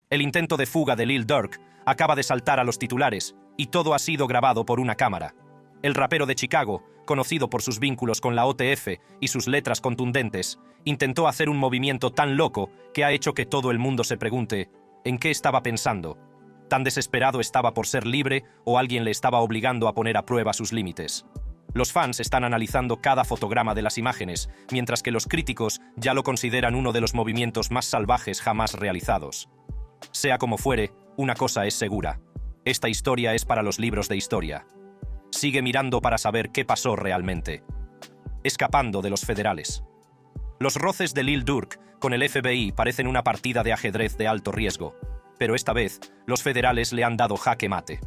El intento de fuga de Lil Durk acaba de saltar a los titulares y todo ha sido grabado por una cámara. El rapero de Chicago, conocido por sus vínculos con la OTF y sus letras contundentes, intentó hacer un movimiento tan loco que ha hecho que todo el mundo se pregunte ¿en qué estaba pensando? ¿Tan desesperado estaba por ser libre o alguien le estaba obligando a poner a prueba sus límites? Los fans están analizando cada fotograma de las imágenes, mientras que los críticos ya lo consideran uno de los movimientos más salvajes jamás realizados. Sea como fuere, una cosa es segura. Esta historia es para los libros de historia. Sigue mirando para saber qué pasó realmente. Escapando de los federales. Los roces de Lil Durk con el FBI parecen una partida de ajedrez de alto riesgo, pero esta vez los federales le han dado jaque mate.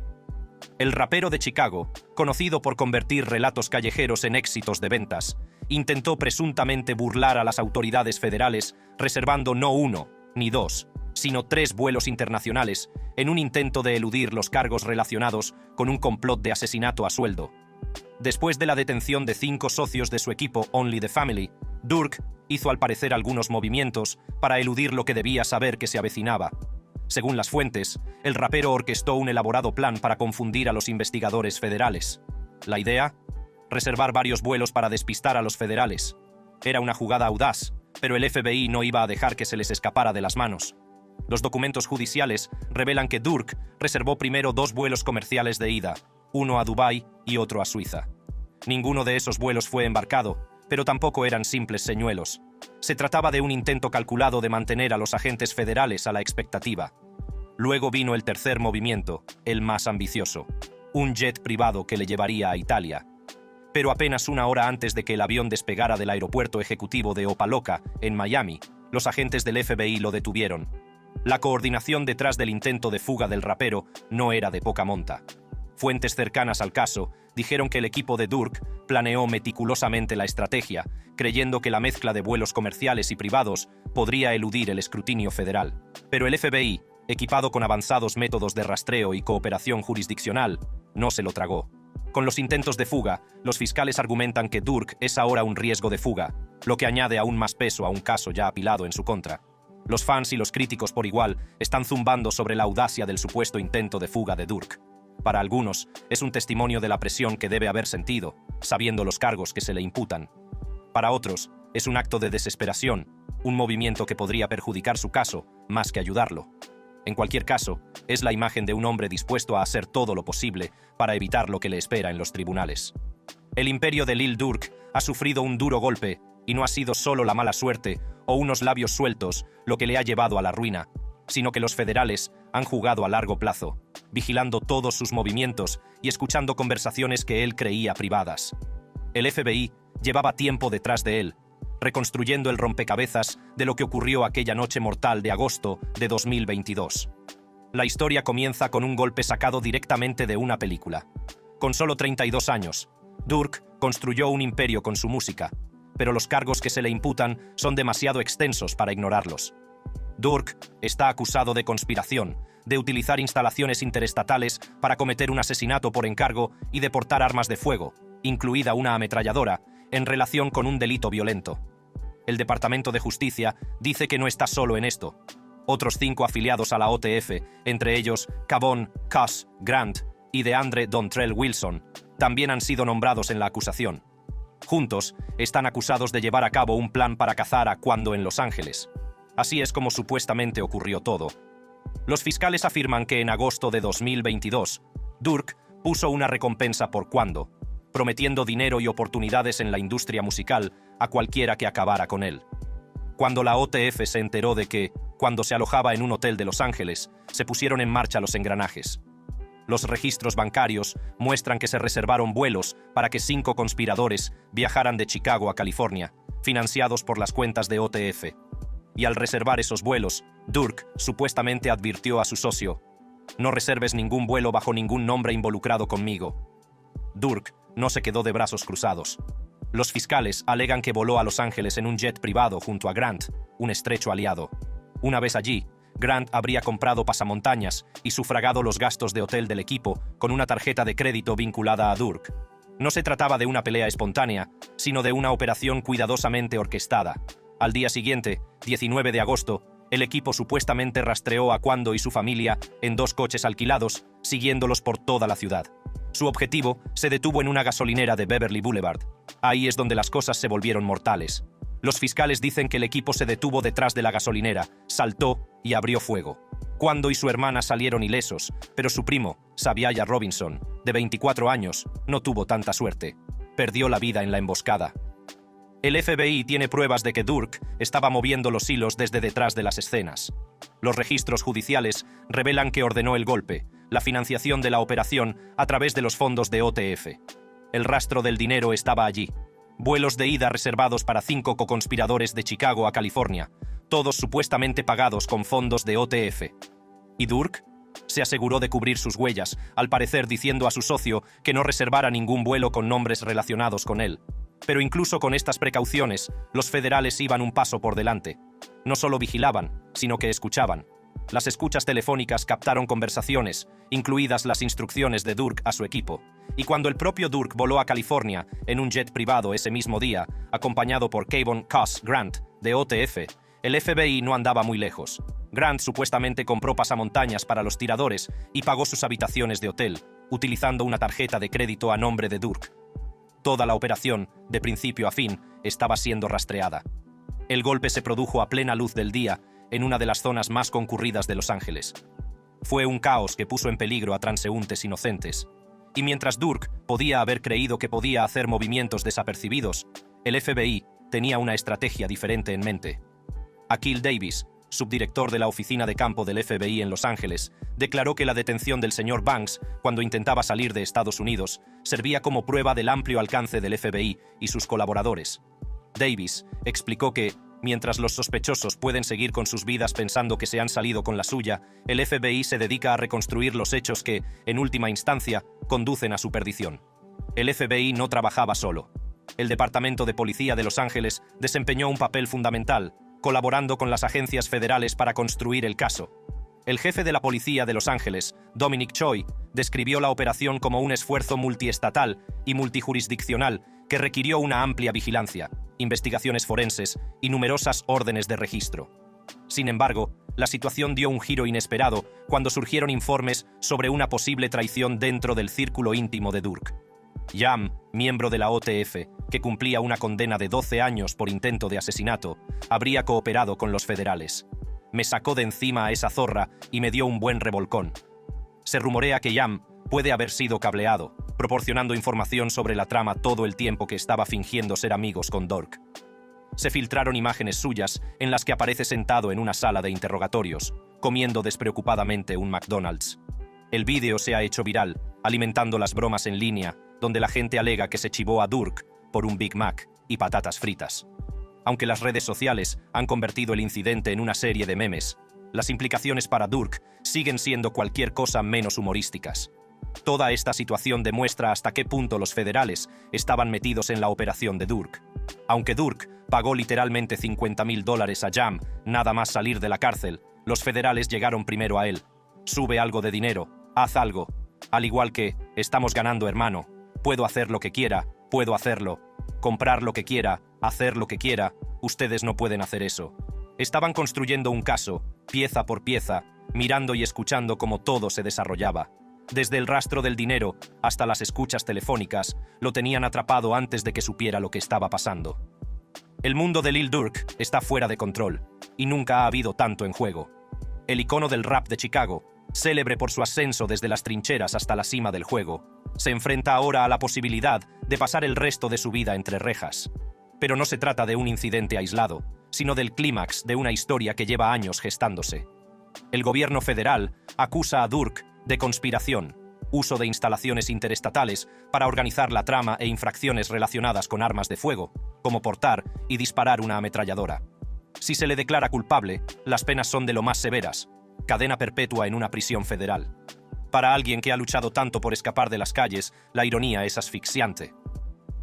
El rapero de Chicago, conocido por convertir relatos callejeros en éxitos de ventas, intentó presuntamente burlar a las autoridades federales reservando no 1 ni 2, sino 3 vuelos internacionales en un intento de eludir los cargos relacionados con un complot de asesinato a sueldo. Después de la detención de 5 socios de su equipo Only the Family, Durk hizo al parecer algunos movimientos para eludir lo que debía saber que se avecinaba. Según las fuentes, el rapero orquestó un elaborado plan para confundir a los investigadores federales. La idea: reservar varios vuelos para despistar a los federales. Era una jugada audaz, pero el FBI no iba a dejar que se les escapara de las manos. Los documentos judiciales revelan que Durk reservó primero 2 vuelos comerciales de ida, uno a Dubái y otro a Suiza. Ninguno de esos vuelos fue embarcado, pero tampoco eran simples señuelos. Se trataba de un intento calculado de mantener a los agentes federales a la expectativa. Luego vino el tercer movimiento, el más ambicioso, un jet privado que le llevaría a Italia. Pero apenas una hora antes de que el avión despegara del aeropuerto ejecutivo de Opa-locka, en Miami, los agentes del FBI lo detuvieron. La coordinación detrás del intento de fuga del rapero no era de poca monta. Fuentes cercanas al caso dijeron que el equipo de Durk planeó meticulosamente la estrategia, creyendo que la mezcla de vuelos comerciales y privados podría eludir el escrutinio federal. Pero el FBI, equipado con avanzados métodos de rastreo y cooperación jurisdiccional, no se lo tragó. Con los intentos de fuga, los fiscales argumentan que Durk es ahora un riesgo de fuga, lo que añade aún más peso a un caso ya apilado en su contra. Los fans y los críticos por igual están zumbando sobre la audacia del supuesto intento de fuga de Durk. Para algunos, es un testimonio de la presión que debe haber sentido, sabiendo los cargos que se le imputan. Para otros, es un acto de desesperación, un movimiento que podría perjudicar su caso, más que ayudarlo. En cualquier caso, es la imagen de un hombre dispuesto a hacer todo lo posible para evitar lo que le espera en los tribunales. El imperio de Lil Durk ha sufrido un duro golpe, y no ha sido solo la mala suerte o unos labios sueltos lo que le ha llevado a la ruina, sino que los federales han jugado a largo plazo, vigilando todos sus movimientos y escuchando conversaciones que él creía privadas. El FBI llevaba tiempo detrás de él, reconstruyendo el rompecabezas de lo que ocurrió aquella noche mortal de agosto de 2022. La historia comienza con un golpe sacado directamente de una película. Con solo 32 años, Durk construyó un imperio con su música, pero los cargos que se le imputan son demasiado extensos para ignorarlos. Durk está acusado de conspiración, de utilizar instalaciones interestatales para cometer un asesinato por encargo y de portar armas de fuego, incluida una ametralladora, en relación con un delito violento. El Departamento de Justicia dice que no está solo en esto. Otros 5 afiliados a la OTF, entre ellos Kavon Cass Grant y DeAndre Dontrell Wilson, también han sido nombrados en la acusación. Juntos, están acusados de llevar a cabo un plan para cazar a Quando en Los Ángeles. Así es como supuestamente ocurrió todo. Los fiscales afirman que en agosto de 2022, Durk puso una recompensa por Quando, prometiendo dinero y oportunidades en la industria musical a cualquiera que acabara con él. Cuando la OTF se enteró de que, cuando se alojaba en un hotel de Los Ángeles, se pusieron en marcha los engranajes. Los registros bancarios muestran que se reservaron vuelos para que 5 conspiradores viajaran de Chicago a California, financiados por las cuentas de OTF. Y al reservar esos vuelos, Durk supuestamente advirtió a su socio: «No reserves ningún vuelo bajo ningún nombre involucrado conmigo». Durk no se quedó de brazos cruzados. Los fiscales alegan que voló a Los Ángeles en un jet privado junto a Grant, un estrecho aliado. Una vez allí, Grant habría comprado pasamontañas y sufragado los gastos de hotel del equipo con una tarjeta de crédito vinculada a Durk. No se trataba de una pelea espontánea, sino de una operación cuidadosamente orquestada. Al día siguiente, 19 de agosto, El equipo supuestamente rastreó a Kwando y su familia en 2 coches alquilados, siguiéndolos por toda la ciudad. Su objetivo se detuvo en una gasolinera de Beverly Boulevard. Ahí es donde las cosas se volvieron mortales. Los fiscales dicen que el equipo se detuvo detrás de la gasolinera, saltó y abrió fuego. Kwando y su hermana salieron ilesos, pero su primo, Sabiaya Robinson, de 24 años, no tuvo tanta suerte. Perdió la vida en la emboscada. El FBI tiene pruebas de que Durk estaba moviendo los hilos desde detrás de las escenas. Los registros judiciales revelan que ordenó el golpe, la financiación de la operación a través de los fondos de OTF. El rastro del dinero estaba allí. Vuelos de ida reservados para 5 coconspiradores de Chicago a California, todos supuestamente pagados con fondos de OTF. ¿Y Durk? Se aseguró de cubrir sus huellas, al parecer diciendo a su socio que no reservara ningún vuelo con nombres relacionados con él. Pero incluso con estas precauciones, los federales iban un paso por delante. No solo vigilaban, sino que escuchaban. Las escuchas telefónicas captaron conversaciones, incluidas las instrucciones de Durk a su equipo. Y cuando el propio Durk voló a California en un jet privado ese mismo día, acompañado por Kayvon Cuss Grant, de OTF, el FBI no andaba muy lejos. Grant supuestamente compró pasamontañas para los tiradores y pagó sus habitaciones de hotel, utilizando una tarjeta de crédito a nombre de Durk. Toda la operación, de principio a fin, estaba siendo rastreada. El golpe se produjo a plena luz del día, en una de las zonas más concurridas de Los Ángeles. Fue un caos que puso en peligro a transeúntes inocentes. Y mientras Durk podía haber creído que podía hacer movimientos desapercibidos, el FBI tenía una estrategia diferente en mente. Akil Davis, subdirector de la oficina de campo del FBI en Los Ángeles, declaró que la detención del señor Banks, cuando intentaba salir de Estados Unidos, servía como prueba del amplio alcance del FBI y sus colaboradores. Davis explicó que, mientras los sospechosos pueden seguir con sus vidas pensando que se han salido con la suya, el FBI se dedica a reconstruir los hechos que, en última instancia, conducen a su perdición. El FBI no trabajaba solo. El Departamento de Policía de Los Ángeles desempeñó un papel fundamental, colaborando con las agencias federales para construir el caso. El jefe de la policía de Los Ángeles, Dominic Choi, describió la operación como un esfuerzo multiestatal y multijurisdiccional que requirió una amplia vigilancia, investigaciones forenses y numerosas órdenes de registro. Sin embargo, la situación dio un giro inesperado cuando surgieron informes sobre una posible traición dentro del círculo íntimo de Durk. Yam, miembro de la OTF, que cumplía una condena de 12 años por intento de asesinato, habría cooperado con los federales. Me sacó de encima a esa zorra y me dio un buen revolcón. Se rumorea que Yam puede haber sido cableado, proporcionando información sobre la trama todo el tiempo que estaba fingiendo ser amigos con Durk. Se filtraron imágenes suyas en las que aparece sentado en una sala de interrogatorios, comiendo despreocupadamente un McDonald's. El vídeo se ha hecho viral, alimentando las bromas en línea, donde la gente alega que se chivó a Durk por un Big Mac y patatas fritas. Aunque las redes sociales han convertido el incidente en una serie de memes, las implicaciones para Durk siguen siendo cualquier cosa menos humorísticas. Toda esta situación demuestra hasta qué punto los federales estaban metidos en la operación de Durk. Aunque Durk pagó literalmente $50,000 a Yam nada más salir de la cárcel, los federales llegaron primero a él. Sube algo de dinero, haz algo. Al igual que, estamos ganando, hermano. Puedo hacer lo que quiera, puedo hacerlo. Comprar lo que quiera, hacer lo que quiera. Ustedes no pueden hacer eso. Estaban construyendo un caso, pieza por pieza, mirando y escuchando cómo todo se desarrollaba. Desde el rastro del dinero hasta las escuchas telefónicas, lo tenían atrapado antes de que supiera lo que estaba pasando. El mundo de Lil Durk está fuera de control, y nunca ha habido tanto en juego. El icono del rap de Chicago, célebre por su ascenso desde las trincheras hasta la cima del juego, se enfrenta ahora a la posibilidad de pasar el resto de su vida entre rejas. Pero no se trata de un incidente aislado, sino del clímax de una historia que lleva años gestándose. El gobierno federal acusa a Durk de conspiración, uso de instalaciones interestatales para organizar la trama e infracciones relacionadas con armas de fuego, como portar y disparar una ametralladora. Si se le declara culpable, las penas son de lo más severas, cadena perpetua en una prisión federal. Para alguien que ha luchado tanto por escapar de las calles, la ironía es asfixiante.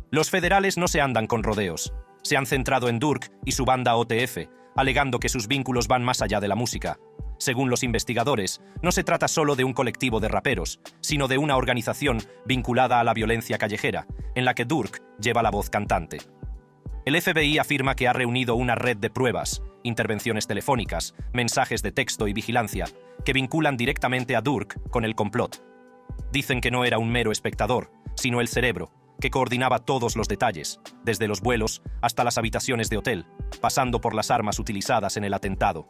Los federales no se andan con rodeos. Se han centrado en Durk y su banda OTF, alegando que sus vínculos van más allá de la música. Según los investigadores, no se trata solo de un colectivo de raperos, sino de una organización vinculada a la violencia callejera, en la que Durk lleva la voz cantante. El FBI afirma que ha reunido una red de pruebas, intervenciones telefónicas, mensajes de texto y vigilancia, que vinculan directamente a Durk con el complot. Dicen que no era un mero espectador, sino el cerebro, que coordinaba todos los detalles, desde los vuelos hasta las habitaciones de hotel, pasando por las armas utilizadas en el atentado.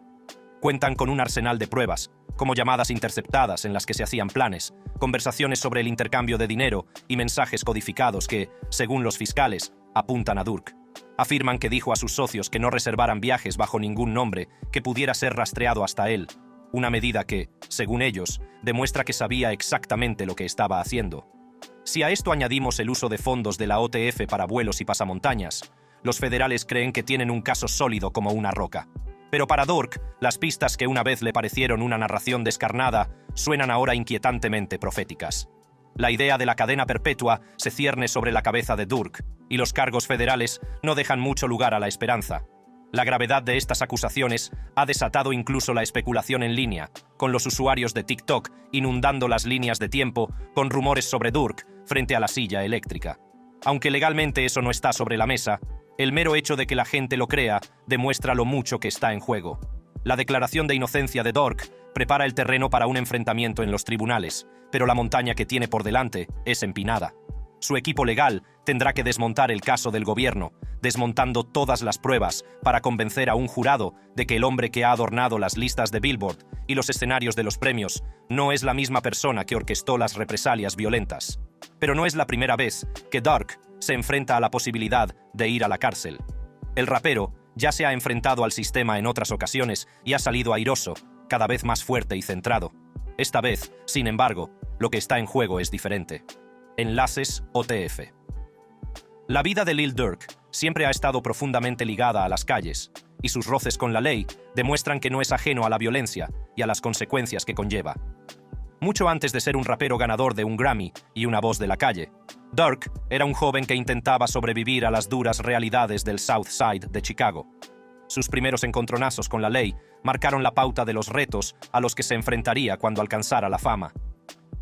Cuentan con un arsenal de pruebas, como llamadas interceptadas en las que se hacían planes, conversaciones sobre el intercambio de dinero y mensajes codificados que, según los fiscales, apuntan a Durk. Afirman que dijo a sus socios que no reservaran viajes bajo ningún nombre que pudiera ser rastreado hasta él, una medida que, según ellos, demuestra que sabía exactamente lo que estaba haciendo. Si a esto añadimos el uso de fondos de la OTF para vuelos y pasamontañas, los federales creen que tienen un caso sólido como una roca. Pero para Durk, las pistas que una vez le parecieron una narración descarnada suenan ahora inquietantemente proféticas. La idea de la cadena perpetua se cierne sobre la cabeza de Durk, y los cargos federales no dejan mucho lugar a la esperanza. La gravedad de estas acusaciones ha desatado incluso la especulación en línea, con los usuarios de TikTok inundando las líneas de tiempo con rumores sobre Durk frente a la silla eléctrica. Aunque legalmente eso no está sobre la mesa, el mero hecho de que la gente lo crea demuestra lo mucho que está en juego. La declaración de inocencia de Durk prepara el terreno para un enfrentamiento en los tribunales, pero la montaña que tiene por delante es empinada. Su equipo legal tendrá que desmontar el caso del gobierno, desmontando todas las pruebas para convencer a un jurado de que el hombre que ha adornado las listas de Billboard y los escenarios de los premios no es la misma persona que orquestó las represalias violentas. Pero no es la primera vez que Durk se enfrenta a la posibilidad de ir a la cárcel. El rapero ya se ha enfrentado al sistema en otras ocasiones y ha salido airoso, cada vez más fuerte y centrado. Esta vez, sin embargo, lo que está en juego es diferente. Enlaces OTF. La vida de Lil Durk siempre ha estado profundamente ligada a las calles, y sus roces con la ley demuestran que no es ajeno a la violencia y a las consecuencias que conlleva. Mucho antes de ser un rapero ganador de un Grammy y una voz de la calle, Durk era un joven que intentaba sobrevivir a las duras realidades del South Side de Chicago. Sus primeros encontronazos con la ley marcaron la pauta de los retos a los que se enfrentaría cuando alcanzara la fama.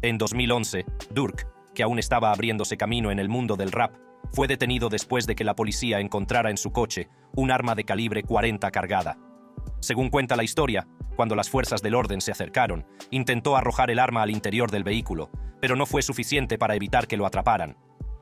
En 2011, Durk, que aún estaba abriéndose camino en el mundo del rap, fue detenido después de que la policía encontrara en su coche un arma de calibre 40 cargada. Según cuenta la historia, cuando las fuerzas del orden se acercaron, intentó arrojar el arma al interior del vehículo, pero no fue suficiente para evitar que lo atraparan.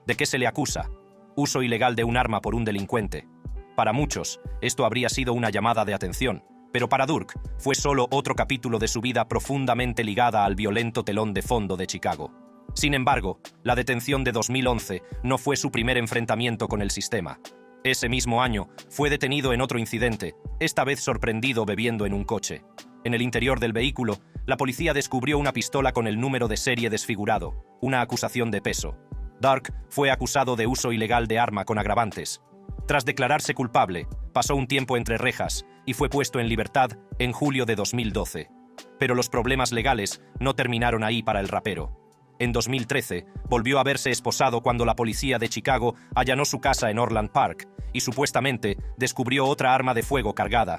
¿De qué se le acusa? Uso ilegal de un arma por un delincuente. Para muchos, esto habría sido una llamada de atención, pero para Durk fue solo otro capítulo de su vida profundamente ligada al violento telón de fondo de Chicago. Sin embargo, la detención de 2011 no fue su primer enfrentamiento con el sistema. Ese mismo año, fue detenido en otro incidente, esta vez sorprendido bebiendo en un coche. En el interior del vehículo, la policía descubrió una pistola con el número de serie desfigurado, una acusación de peso. Durk fue acusado de uso ilegal de arma con agravantes. Tras declararse culpable, pasó un tiempo entre rejas y fue puesto en libertad en julio de 2012. Pero los problemas legales no terminaron ahí para el rapero. En 2013, volvió a verse esposado cuando la policía de Chicago allanó su casa en Orland Park y supuestamente descubrió otra arma de fuego cargada.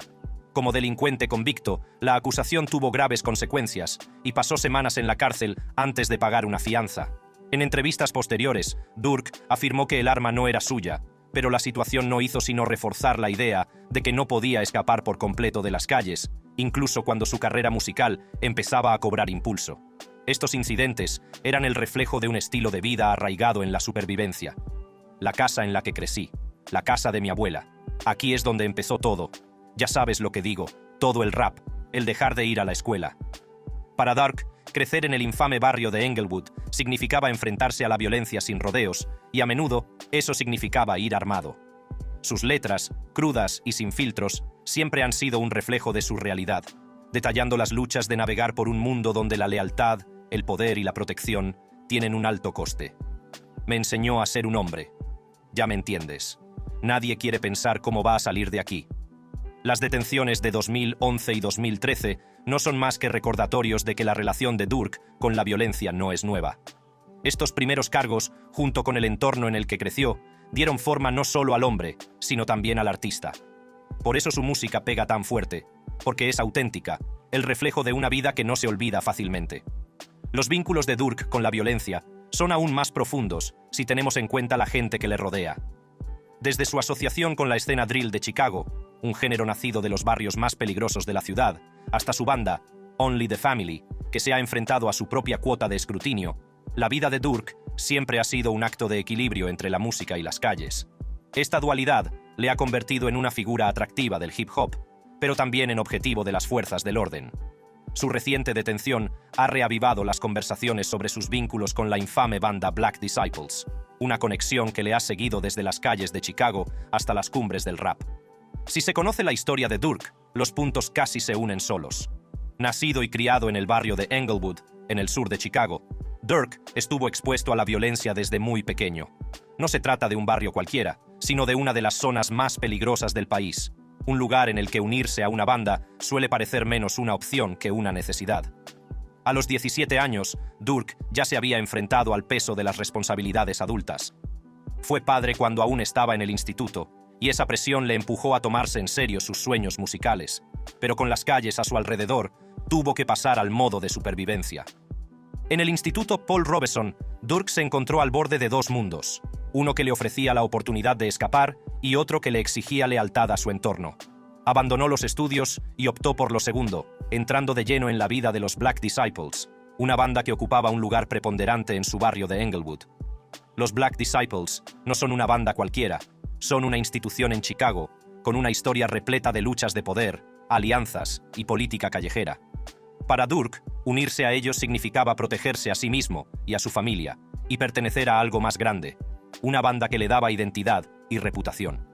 Como delincuente convicto, la acusación tuvo graves consecuencias y pasó semanas en la cárcel antes de pagar una fianza. En entrevistas posteriores, Durk afirmó que el arma no era suya, pero la situación no hizo sino reforzar la idea de que no podía escapar por completo de las calles, incluso cuando su carrera musical empezaba a cobrar impulso. Estos incidentes eran el reflejo de un estilo de vida arraigado en la supervivencia. La casa en la que crecí, la casa de mi abuela. Aquí es donde empezó todo. Ya sabes lo que digo, todo el rap, el dejar de ir a la escuela. Para Durk, crecer en el infame barrio de Englewood significaba enfrentarse a la violencia sin rodeos, y a menudo eso significaba ir armado. Sus letras, crudas y sin filtros, siempre han sido un reflejo de su realidad, detallando las luchas de navegar por un mundo donde la lealtad, el poder y la protección tienen un alto coste. Me enseñó a ser un hombre. Ya me entiendes. Nadie quiere pensar cómo va a salir de aquí. Las detenciones de 2011 y 2013 no son más que recordatorios de que la relación de Durk con la violencia no es nueva. Estos primeros cargos, junto con el entorno en el que creció, dieron forma no solo al hombre, sino también al artista. Por eso su música pega tan fuerte, porque es auténtica, el reflejo de una vida que no se olvida fácilmente. Los vínculos de Durk con la violencia son aún más profundos si tenemos en cuenta la gente que le rodea. Desde su asociación con la escena drill de Chicago, un género nacido de los barrios más peligrosos de la ciudad, hasta su banda, Only the Family, que se ha enfrentado a su propia cuota de escrutinio, la vida de Durk siempre ha sido un acto de equilibrio entre la música y las calles. Esta dualidad le ha convertido en una figura atractiva del hip hop, pero también en objetivo de las fuerzas del orden. Su reciente detención ha reavivado las conversaciones sobre sus vínculos con la infame banda Black Disciples, una conexión que le ha seguido desde las calles de Chicago hasta las cumbres del rap. Si se conoce la historia de Durk, los puntos casi se unen solos. Nacido y criado en el barrio de Englewood, en el sur de Chicago, Durk estuvo expuesto a la violencia desde muy pequeño. No se trata de un barrio cualquiera, sino de una de las zonas más peligrosas del país, un lugar en el que unirse a una banda suele parecer menos una opción que una necesidad. A los 17 años, Durk ya se había enfrentado al peso de las responsabilidades adultas. Fue padre cuando aún estaba en el instituto, y esa presión le empujó a tomarse en serio sus sueños musicales, pero con las calles a su alrededor, tuvo que pasar al modo de supervivencia. En el instituto Paul Robeson, Durk se encontró al borde de dos mundos, uno que le ofrecía la oportunidad de escapar y otro que le exigía lealtad a su entorno. Abandonó los estudios y optó por lo segundo, entrando de lleno en la vida de los Black Disciples, una banda que ocupaba un lugar preponderante en su barrio de Englewood. Los Black Disciples no son una banda cualquiera, son una institución en Chicago, con una historia repleta de luchas de poder, alianzas y política callejera. Para Durk, unirse a ellos significaba protegerse a sí mismo y a su familia, y pertenecer a algo más grande, una banda que le daba identidad y reputación.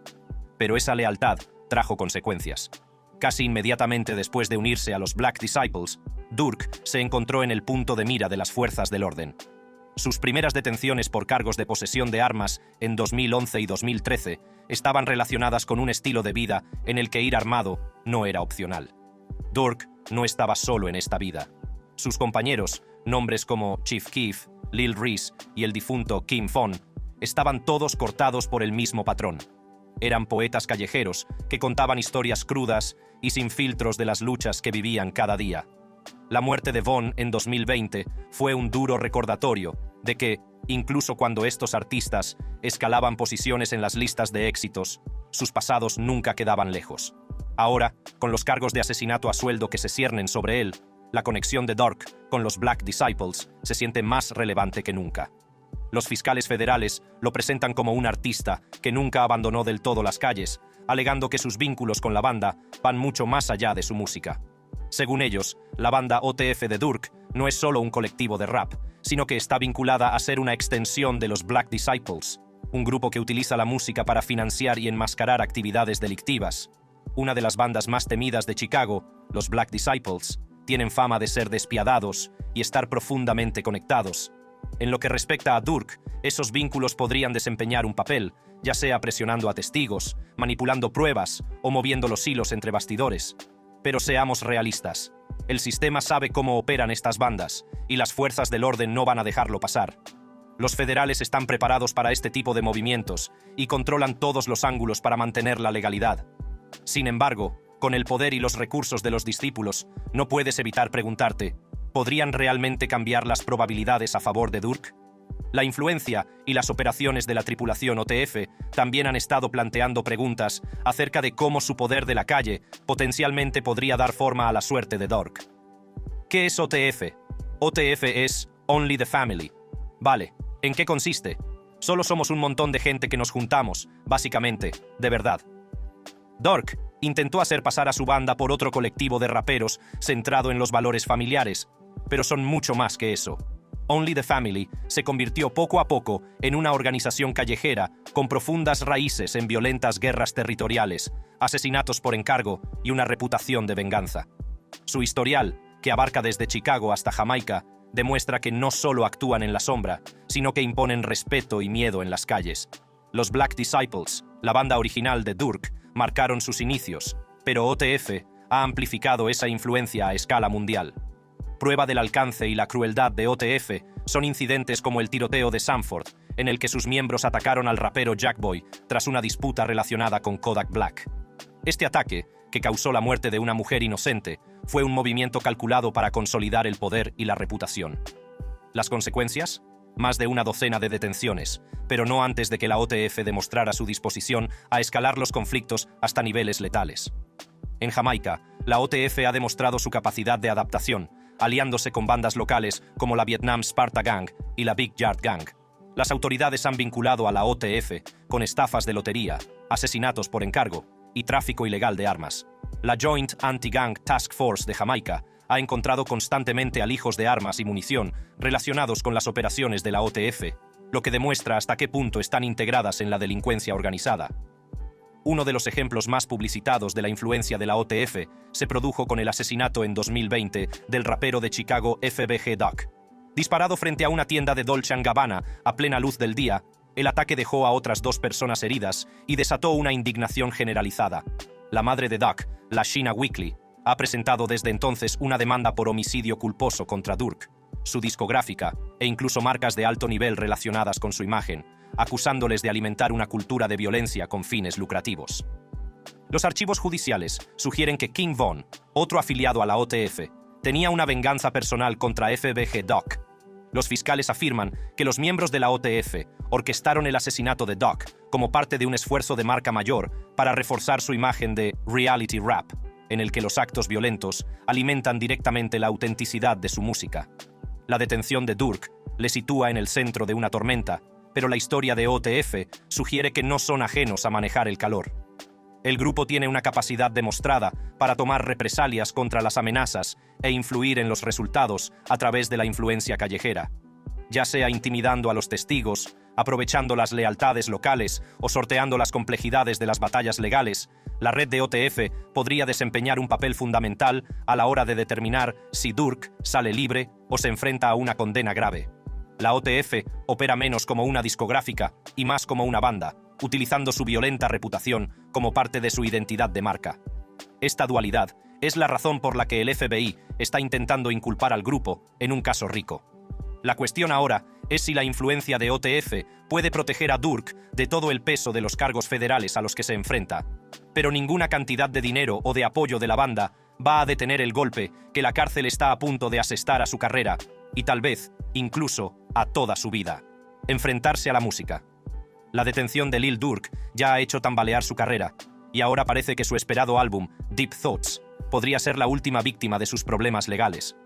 Pero esa lealtad trajo consecuencias. Casi inmediatamente después de unirse a los Black Disciples, Durk se encontró en el punto de mira de las fuerzas del orden. Sus primeras detenciones por cargos de posesión de armas en 2011 y 2013 estaban relacionadas con un estilo de vida en el que ir armado no era opcional. Durk no estaba solo en esta vida. Sus compañeros, nombres como Chief Keef, Lil Reese y el difunto Kim Fon, estaban todos cortados por el mismo patrón. Eran poetas callejeros que contaban historias crudas y sin filtros de las luchas que vivían cada día. La muerte de Von en 2020 fue un duro recordatorio de que, incluso cuando estos artistas escalaban posiciones en las listas de éxitos, sus pasados nunca quedaban lejos. Ahora, con los cargos de asesinato a sueldo que se ciernen sobre él, la conexión de Durk con los Black Disciples se siente más relevante que nunca. Los fiscales federales lo presentan como un artista que nunca abandonó del todo las calles, alegando que sus vínculos con la banda van mucho más allá de su música. Según ellos, la banda OTF de Durk no es solo un colectivo de rap, sino que está vinculada a ser una extensión de los Black Disciples, un grupo que utiliza la música para financiar y enmascarar actividades delictivas. Una de las bandas más temidas de Chicago, los Black Disciples, tienen fama de ser despiadados y estar profundamente conectados. En lo que respecta a Durk, esos vínculos podrían desempeñar un papel, ya sea presionando a testigos, manipulando pruebas o moviendo los hilos entre bastidores. Pero seamos realistas. El sistema sabe cómo operan estas bandas, y las fuerzas del orden no van a dejarlo pasar. Los federales están preparados para este tipo de movimientos y controlan todos los ángulos para mantener la legalidad. Sin embargo, con el poder y los recursos de los discípulos, no puedes evitar preguntarte, ¿podrían realmente cambiar las probabilidades a favor de Durk? La influencia y las operaciones de la tripulación OTF también han estado planteando preguntas acerca de cómo su poder de la calle potencialmente podría dar forma a la suerte de Durk. ¿Qué es OTF? OTF es Only the Family. Vale, ¿en qué consiste? Solo somos un montón de gente que nos juntamos, básicamente, de verdad. Durk intentó hacer pasar a su banda por otro colectivo de raperos centrado en los valores familiares, pero son mucho más que eso. Only the Family se convirtió poco a poco en una organización callejera con profundas raíces en violentas guerras territoriales, asesinatos por encargo y una reputación de venganza. Su historial, que abarca desde Chicago hasta Jamaica, demuestra que no solo actúan en la sombra, sino que imponen respeto y miedo en las calles. Los Black Disciples, la banda original de Durk, marcaron sus inicios, pero OTF ha amplificado esa influencia a escala mundial. Prueba del alcance y la crueldad de OTF son incidentes como el tiroteo de Sanford, en el que sus miembros atacaron al rapero Jackboy tras una disputa relacionada con Kodak Black. Este ataque, que causó la muerte de una mujer inocente, fue un movimiento calculado para consolidar el poder y la reputación. ¿Las consecuencias? más de una docena de detenciones, pero no antes de que la OTF demostrara su disposición a escalar los conflictos hasta niveles letales. En Jamaica, la OTF ha demostrado su capacidad de adaptación, aliándose con bandas locales como la Vietnam Sparta Gang y la Big Yard Gang. Las autoridades han vinculado a la OTF con estafas de lotería, asesinatos por encargo y tráfico ilegal de armas. La Joint Anti-Gang Task Force de Jamaica ha encontrado constantemente alijos de armas y munición relacionados con las operaciones de la OTF, lo que demuestra hasta qué punto están integradas en la delincuencia organizada. Uno de los ejemplos más publicitados de la influencia de la OTF se produjo con el asesinato en 2020 del rapero de Chicago FBG Duck. Disparado frente a una tienda de Dolce & Gabbana a plena luz del día, el ataque dejó a otras 2 personas heridas y desató una indignación generalizada. La madre de Duck, la Sheena Weekly, ha presentado desde entonces una demanda por homicidio culposo contra Durk, su discográfica e incluso marcas de alto nivel relacionadas con su imagen, acusándoles de alimentar una cultura de violencia con fines lucrativos. Los archivos judiciales sugieren que King Von, otro afiliado a la OTF, tenía una venganza personal contra FBG Duck. Los fiscales afirman que los miembros de la OTF orquestaron el asesinato de Duck como parte de un esfuerzo de marca mayor para reforzar su imagen de reality rap, en el que los actos violentos alimentan directamente la autenticidad de su música. La detención de Durk le sitúa en el centro de una tormenta, pero la historia de OTF sugiere que no son ajenos a manejar el calor. El grupo tiene una capacidad demostrada para tomar represalias contra las amenazas e influir en los resultados a través de la influencia callejera, ya sea intimidando a los testigos, aprovechando las lealtades locales o sorteando las complejidades de las batallas legales. La red de OTF podría desempeñar un papel fundamental a la hora de determinar si Durk sale libre o se enfrenta a una condena grave. La OTF opera menos como una discográfica y más como una banda, utilizando su violenta reputación como parte de su identidad de marca. Esta dualidad es la razón por la que el FBI está intentando inculpar al grupo en un caso rico. La cuestión ahora es si la influencia de OTF puede proteger a Durk de todo el peso de los cargos federales a los que se enfrenta. Pero ninguna cantidad de dinero o de apoyo de la banda va a detener el golpe que la cárcel está a punto de asestar a su carrera y tal vez, incluso, a toda su vida. Enfrentarse a la música. La detención de Lil Durk ya ha hecho tambalear su carrera, y ahora parece que su esperado álbum, Deep Thoughts, podría ser la última víctima de sus problemas legales.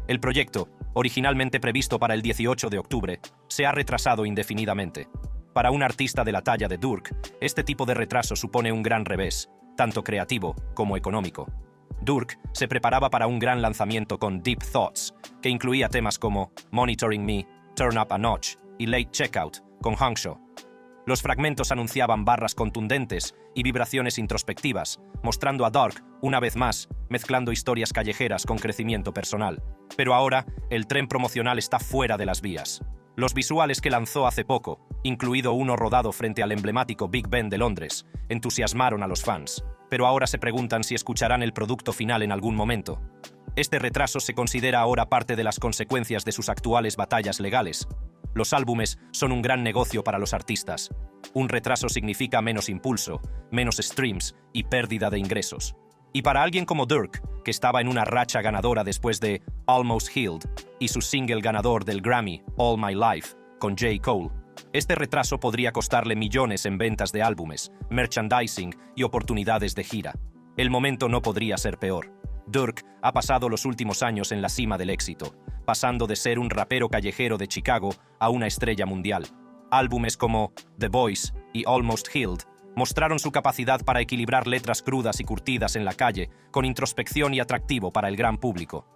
El proyecto, originalmente previsto para el 18 de octubre, se ha retrasado indefinidamente. Para un artista de la talla de Durk, este tipo de retraso supone un gran revés, tanto creativo como económico. Durk se preparaba para un gran lanzamiento con Deep Thoughts, que incluía temas como Monitoring Me, Turn Up a Notch y Late Checkout, con Hangzhou. Los fragmentos anunciaban barras contundentes y vibraciones introspectivas, mostrando a Durk, una vez más, mezclando historias callejeras con crecimiento personal. Pero ahora, el tren promocional está fuera de las vías. Los visuales que lanzó hace poco, incluido uno rodado frente al emblemático Big Ben de Londres, entusiasmaron a los fans, pero ahora se preguntan si escucharán el producto final en algún momento. Este retraso se considera ahora parte de las consecuencias de sus actuales batallas legales. Los álbumes son un gran negocio para los artistas. Un retraso significa menos impulso, menos streams y pérdida de ingresos. Y para alguien como Durk, que estaba en una racha ganadora después de Almost Healed y su single ganador del Grammy, All My Life, con J. Cole, este retraso podría costarle millones en ventas de álbumes, merchandising y oportunidades de gira. El momento no podría ser peor. Durk ha pasado los últimos años en la cima del éxito, pasando de ser un rapero callejero de Chicago a una estrella mundial. Álbumes como The Voice y Almost Healed mostraron su capacidad para equilibrar letras crudas y curtidas en la calle, con introspección y atractivo para el gran público.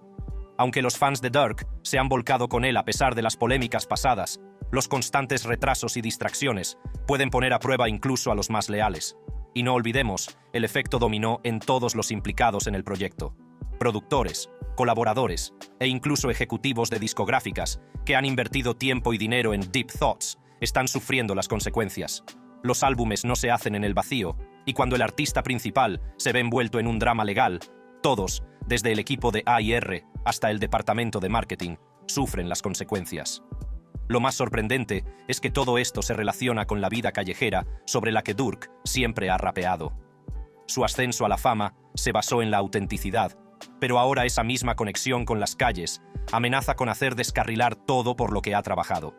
Aunque los fans de Durk se han volcado con él a pesar de las polémicas pasadas, los constantes retrasos y distracciones pueden poner a prueba incluso a los más leales. Y no olvidemos el efecto dominó en todos los implicados en el proyecto. Productores, colaboradores e incluso ejecutivos de discográficas que han invertido tiempo y dinero en Deep Thoughts están sufriendo las consecuencias. Los álbumes no se hacen en el vacío, y cuando el artista principal se ve envuelto en un drama legal, todos, desde el equipo de A&R hasta el departamento de marketing, sufren las consecuencias. Lo más sorprendente es que todo esto se relaciona con la vida callejera sobre la que Durk siempre ha rapeado. Su ascenso a la fama se basó en la autenticidad, pero ahora esa misma conexión con las calles amenaza con hacer descarrilar todo por lo que ha trabajado.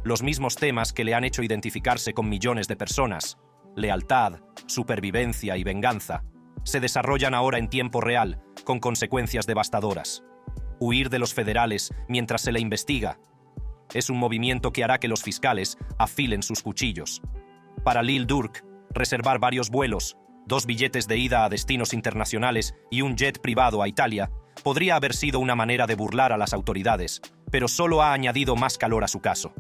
Los mismos temas que le han hecho identificarse con millones de personas, lealtad, supervivencia y venganza, se desarrollan ahora en tiempo real, con consecuencias devastadoras. Huir de los federales mientras se le investiga es un movimiento que hará que los fiscales afilen sus cuchillos. Para Lil Durk, reservar varios vuelos, 2 billetes de ida a destinos internacionales y un jet privado a Italia podría haber sido una manera de burlar a las autoridades, pero solo ha añadido más calor a su caso.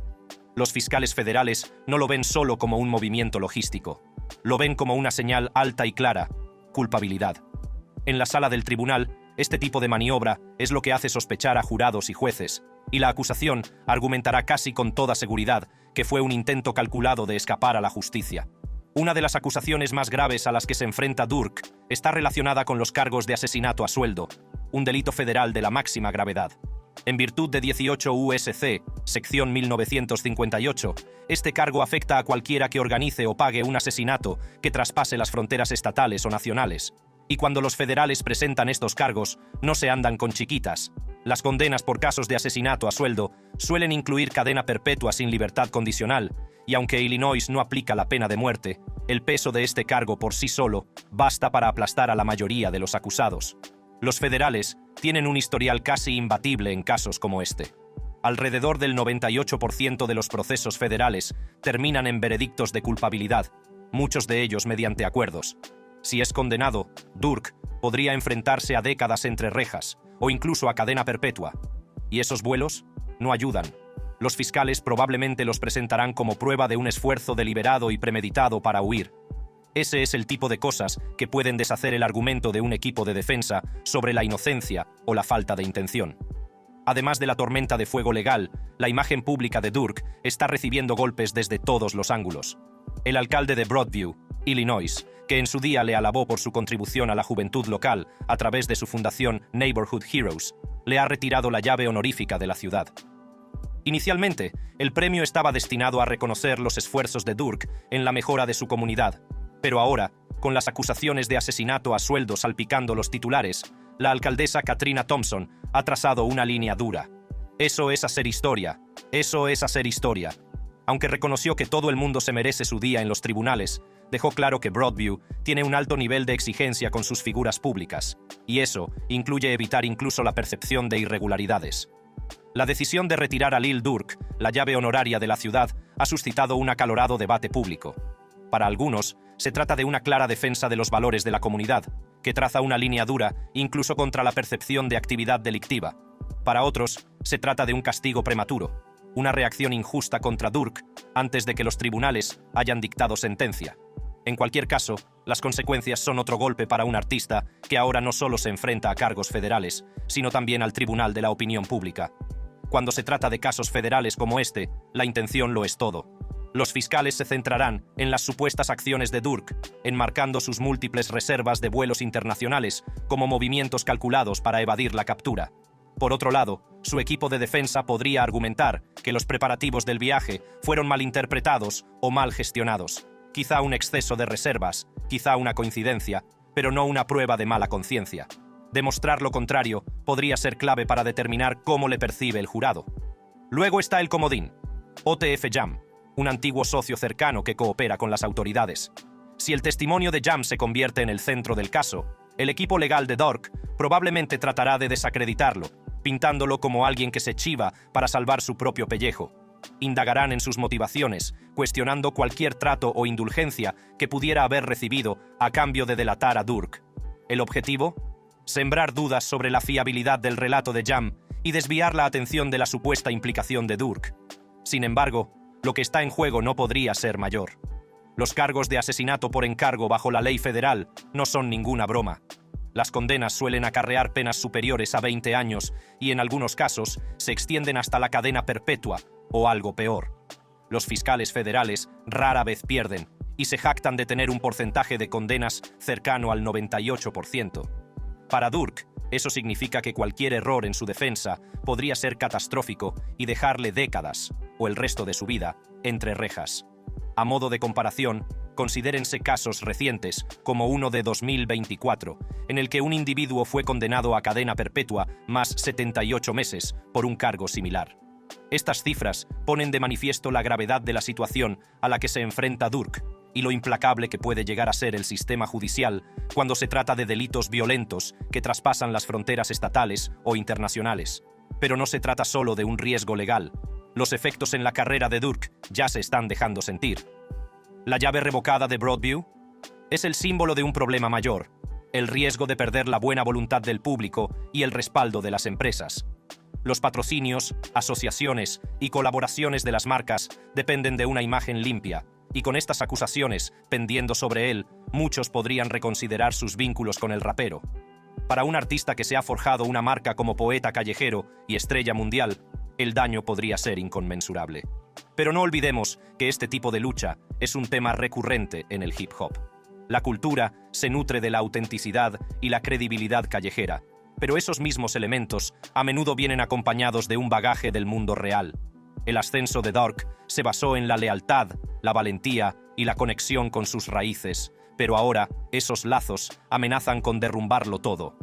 Los fiscales federales no lo ven solo como un movimiento logístico, lo ven como una señal alta y clara: culpabilidad. En la sala del tribunal, este tipo de maniobra es lo que hace sospechar a jurados y jueces, y la acusación argumentará casi con toda seguridad que fue un intento calculado de escapar a la justicia. Una de las acusaciones más graves a las que se enfrenta Durk está relacionada con los cargos de asesinato a sueldo, un delito federal de la máxima gravedad. En virtud de 18 U.S.C., sección 1958, este cargo afecta a cualquiera que organice o pague un asesinato que traspase las fronteras estatales o nacionales. Y cuando los federales presentan estos cargos, no se andan con chiquitas. Las condenas por casos de asesinato a sueldo suelen incluir cadena perpetua sin libertad condicional, y aunque Illinois no aplica la pena de muerte, el peso de este cargo por sí solo basta para aplastar a la mayoría de los acusados. Los federales tienen un historial casi imbatible en casos como este. Alrededor del 98% de los procesos federales terminan en veredictos de culpabilidad, muchos de ellos mediante acuerdos. Si es condenado, Durk podría enfrentarse a décadas entre rejas o incluso a cadena perpetua. ¿Y esos vuelos? No ayudan. Los fiscales probablemente los presentarán como prueba de un esfuerzo deliberado y premeditado para huir. Ese es el tipo de cosas que pueden deshacer el argumento de un equipo de defensa sobre la inocencia o la falta de intención. Además de la tormenta de fuego legal, la imagen pública de Durk está recibiendo golpes desde todos los ángulos. El alcalde de Broadview, Illinois, que en su día le alabó por su contribución a la juventud local a través de su fundación Neighborhood Heroes, le ha retirado la llave honorífica de la ciudad. Inicialmente, el premio estaba destinado a reconocer los esfuerzos de Durk en la mejora de su comunidad, pero ahora, con las acusaciones de asesinato a sueldo salpicando los titulares, la alcaldesa Katrina Thompson ha trazado una línea dura. Eso es hacer historia. Eso es hacer historia. Aunque reconoció que todo el mundo se merece su día en los tribunales, dejó claro que Broadview tiene un alto nivel de exigencia con sus figuras públicas, y eso incluye evitar incluso la percepción de irregularidades. La decisión de retirar a Lil Durk, la llave honoraria de la ciudad, ha suscitado un acalorado debate público. Para algunos, se trata de una clara defensa de los valores de la comunidad, que traza una línea dura incluso contra la percepción de actividad delictiva. Para otros, se trata de un castigo prematuro, una reacción injusta contra Durk antes de que los tribunales hayan dictado sentencia. En cualquier caso, las consecuencias son otro golpe para un artista que ahora no solo se enfrenta a cargos federales, sino también al tribunal de la opinión pública. Cuando se trata de casos federales como este, la intención lo es todo. Los fiscales se centrarán en las supuestas acciones de Durk, enmarcando sus múltiples reservas de vuelos internacionales como movimientos calculados para evadir la captura. Por otro lado, su equipo de defensa podría argumentar que los preparativos del viaje fueron malinterpretados o mal gestionados. Quizá un exceso de reservas, quizá una coincidencia, pero no una prueba de mala conciencia. Demostrar lo contrario podría ser clave para determinar cómo le percibe el jurado. Luego está el comodín, OTF Jam, un antiguo socio cercano que coopera con las autoridades. Si el testimonio de Jam se convierte en el centro del caso, el equipo legal de Durk probablemente tratará de desacreditarlo, pintándolo como alguien que se chiva para salvar su propio pellejo. Indagarán en sus motivaciones, cuestionando cualquier trato o indulgencia que pudiera haber recibido a cambio de delatar a Durk. ¿El objetivo? Sembrar dudas sobre la fiabilidad del relato de Jam y desviar la atención de la supuesta implicación de Durk. Sin embargo, lo que está en juego no podría ser mayor. Los cargos de asesinato por encargo bajo la ley federal no son ninguna broma. Las condenas suelen acarrear penas superiores a 20 años y en algunos casos se extienden hasta la cadena perpetua o algo peor. Los fiscales federales rara vez pierden y se jactan de tener un porcentaje de condenas cercano al 98%. Para Durk, eso significa que cualquier error en su defensa podría ser catastrófico y dejarle décadas, o el resto de su vida, entre rejas. A modo de comparación, considérense casos recientes, como uno de 2024, en el que un individuo fue condenado a cadena perpetua más 78 meses por un cargo similar. Estas cifras ponen de manifiesto la gravedad de la situación a la que se enfrenta Durk y lo implacable que puede llegar a ser el sistema judicial cuando se trata de delitos violentos que traspasan las fronteras estatales o internacionales. Pero no se trata solo de un riesgo legal. Los efectos en la carrera de Durk ya se están dejando sentir. La llave revocada de Broadview es el símbolo de un problema mayor: el riesgo de perder la buena voluntad del público y el respaldo de las empresas. Los patrocinios, asociaciones y colaboraciones de las marcas dependen de una imagen limpia, y con estas acusaciones pendiendo sobre él, muchos podrían reconsiderar sus vínculos con el rapero. Para un artista que se ha forjado una marca como poeta callejero y estrella mundial, el daño podría ser inconmensurable. Pero no olvidemos que este tipo de lucha es un tema recurrente en el hip hop. La cultura se nutre de la autenticidad y la credibilidad callejera, pero esos mismos elementos a menudo vienen acompañados de un bagaje del mundo real. El ascenso de Durk se basó en la lealtad, la valentía y la conexión con sus raíces, pero ahora esos lazos amenazan con derrumbarlo todo.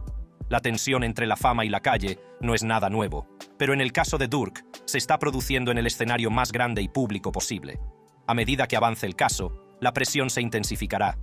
La tensión entre la fama y la calle no es nada nuevo, pero en el caso de Durk se está produciendo en el escenario más grande y público posible. A medida que avance el caso, la presión se intensificará.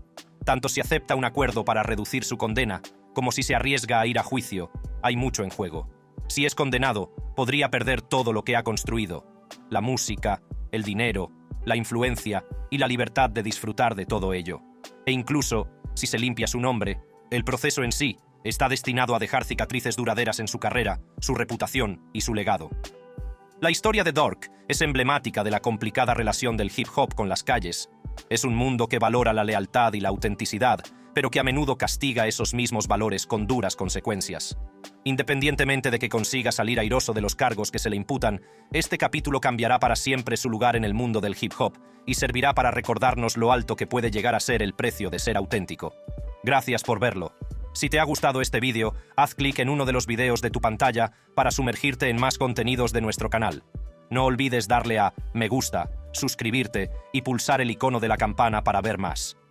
Tanto si acepta un acuerdo para reducir su condena, como si se arriesga a ir a juicio, hay mucho en juego. Si es condenado, podría perder todo lo que ha construido: la música, el dinero, la influencia y la libertad de disfrutar de todo ello. E incluso, si se limpia su nombre, el proceso en sí está destinado a dejar cicatrices duraderas en su carrera, su reputación y su legado. La historia de Durk es emblemática de la complicada relación del hip hop con las calles. Es un mundo que valora la lealtad y la autenticidad, pero que a menudo castiga esos mismos valores con duras consecuencias. Independientemente de que consiga salir airoso de los cargos que se le imputan, este capítulo cambiará para siempre su lugar en el mundo del hip hop y servirá para recordarnos lo alto que puede llegar a ser el precio de ser auténtico. Gracias por verlo. Si te ha gustado este vídeo, haz clic en uno de los videos de tu pantalla para sumergirte en más contenidos de nuestro canal. No olvides darle a me gusta, suscribirte y pulsar el icono de la campana para ver más.